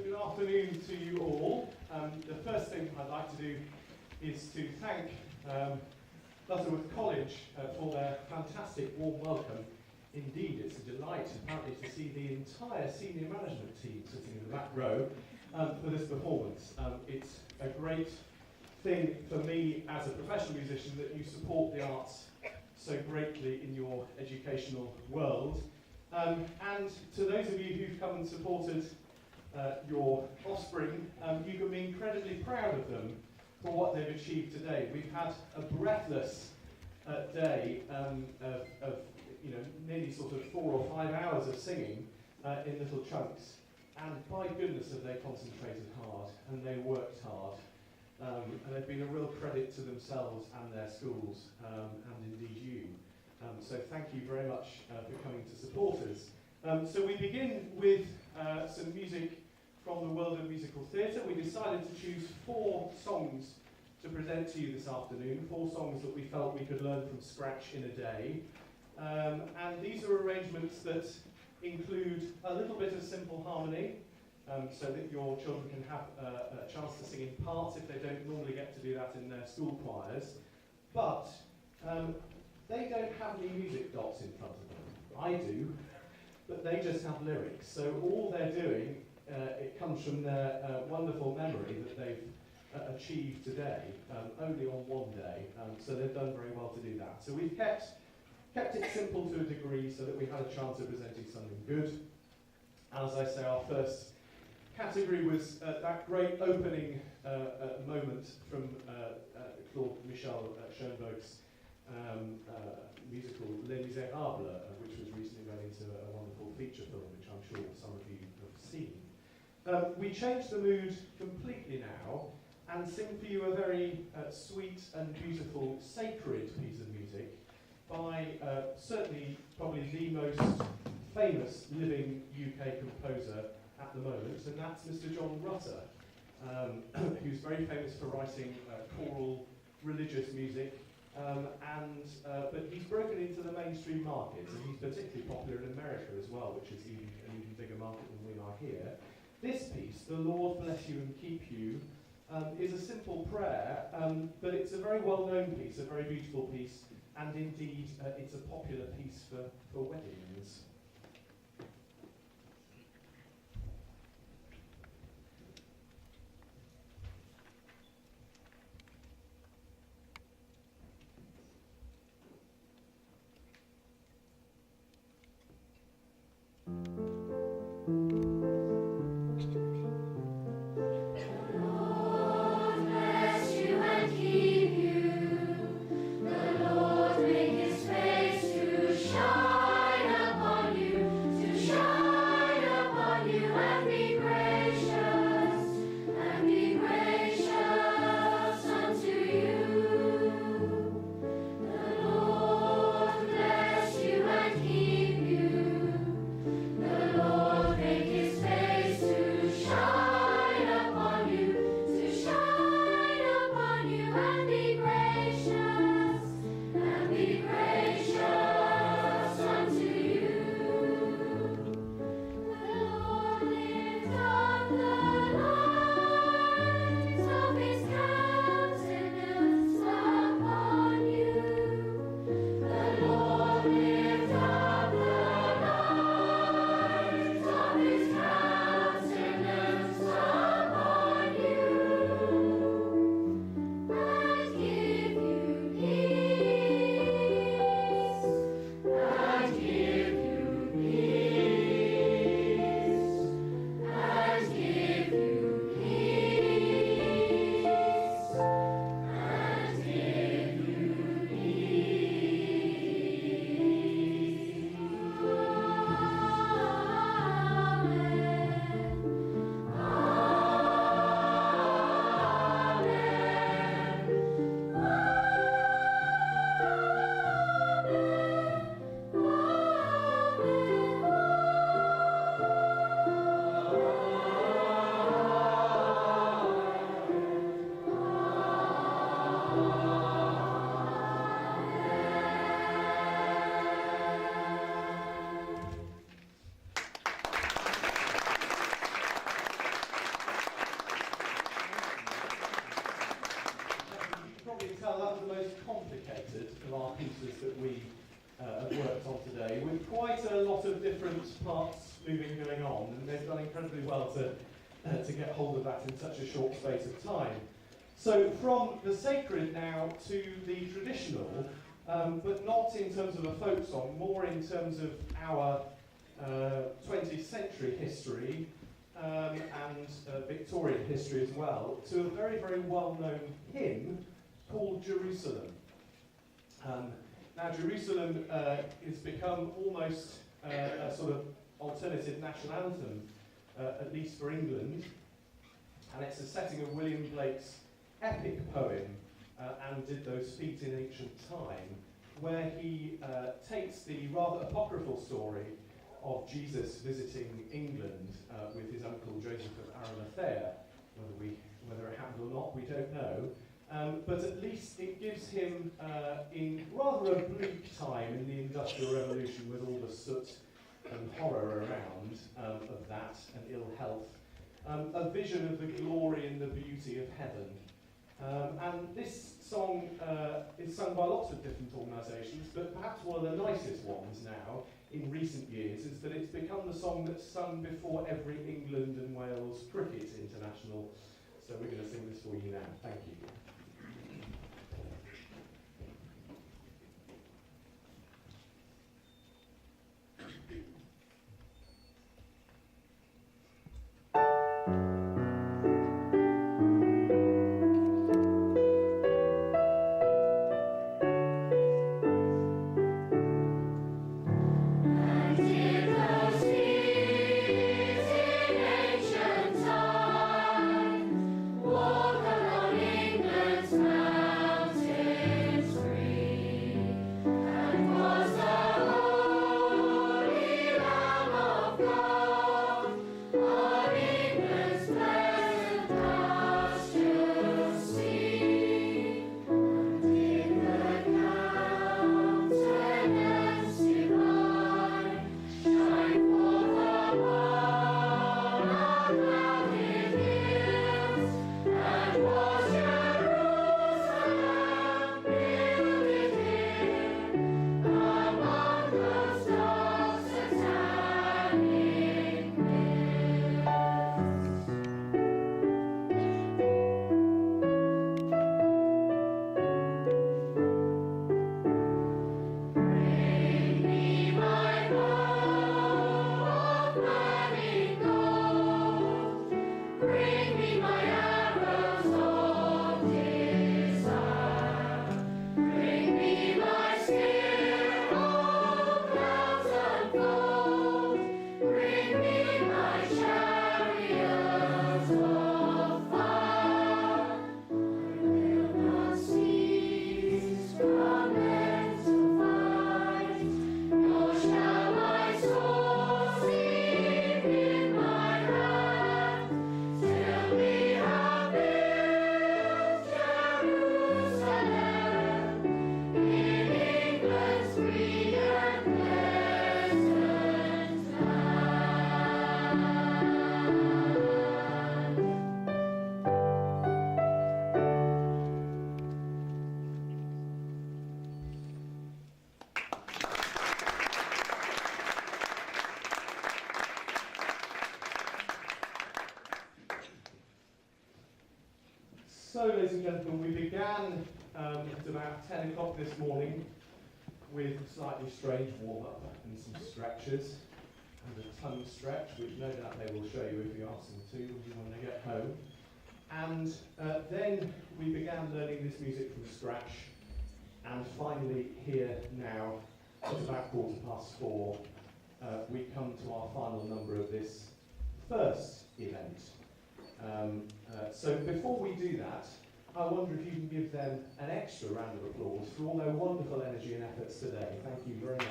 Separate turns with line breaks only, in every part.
good afternoon to you all. The first thing I'd like to do is to thank Lutterworth College for their fantastic warm welcome. Indeed, it's a delight apparently to see the entire senior management team sitting in the back row for this performance. It's a great thing for me as a professional musician that you support the arts so greatly in your educational world. And to those of you who've come and supported your offspring, you can be incredibly proud of them for what they've achieved today. We've had a breathless day of nearly sort of 4 or 5 hours of singing in little chunks, and by goodness have they concentrated hard and they worked hard, and they've been a real credit to themselves and their schools, and indeed you. So thank you very much for coming to support us. So we begin with some music from the world of musical theatre. We decided to choose 4 songs to present to you this afternoon, 4 songs that we felt we could learn from scratch in a day. And these are arrangements that include a little bit of simple harmony, so that your children can have a chance to sing in parts if they don't normally get to do that in their school choirs. But they don't have any music dots in front of them. I do, but they just have lyrics. So all they're doing, it comes from their wonderful memory that they've achieved today, only on one day. So they've done very well to do that. So we've kept it simple to a degree so that we had a chance of presenting something good. As I say, our first category was that great opening moment from Claude Michel Schoenberg's musical Les Miserables, which was recently made into a wonderful feature film, which I'm sure some of you have seen. We changed the mood completely now and sing for you a very sweet and beautiful sacred piece of music by certainly probably the most famous living UK composer at the moment, and that's Mr. John Rutter, who's very famous for writing choral religious music. But he's broken into the mainstream market, and he's particularly popular in America as well, which is an even bigger market than we are here. This piece, The Lord Bless You and Keep You, is a simple prayer, but it's a very well-known piece, a very beautiful piece, and indeed it's a popular piece for weddings.
Upon
different parts moving going on, and they've done incredibly well to get hold of that in such a short space of time. So from the sacred now to the traditional, but not in terms of a folk song, more in terms of our 20th century history and Victorian history as well, to a very, very well-known hymn called Jerusalem. Now Jerusalem has become almost a sort of alternative national anthem, at least for England, and it's a setting of William Blake's epic poem, And Did Those Feet in Ancient Time, where he takes the rather apocryphal story of Jesus visiting England with his uncle Joseph of Arimathea. Whether it happened or not, we don't know. But at least it gives him, in rather a bleak time in the Industrial Revolution, with all the soot and horror around of that and ill health, a vision of the glory and the beauty of heaven. And this song is sung by lots of different organisations, but perhaps one of the nicest ones now in recent years is that it's become the song that's sung before every England and Wales cricket international. So we're going to sing this for you now. Thank you. So, ladies and gentlemen, we began at about 10 o'clock this morning with a slightly strange warm-up and some stretches and a tongue stretch, which no doubt they will show you if you ask them to when you want to get home. And then we began learning this music from scratch, and finally here now, at about 4:15, we come to our final number of this first event. So before we do that, I wonder if you can give them an extra round of applause for all their wonderful energy and efforts today. Thank you very much.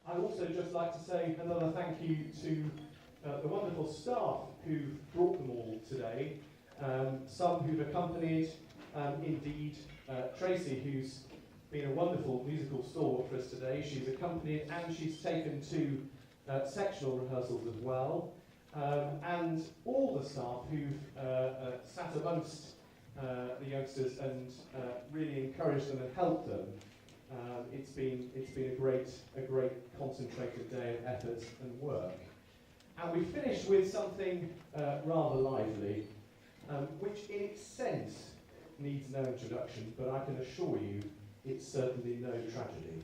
I'd also just like to say another thank you to the wonderful staff who've brought them all today. Some who've accompanied, indeed, Tracy, who's been a wonderful musical stalwart for us today. She's accompanied and she's taken to sectional rehearsals as well. And all the staff who've sat amongst the youngsters and really encouraged them and helped them. It's been a great concentrated day of effort and work. And we finished with something rather lively, which in its sense needs no introduction, but I can assure you it's certainly no tragedy.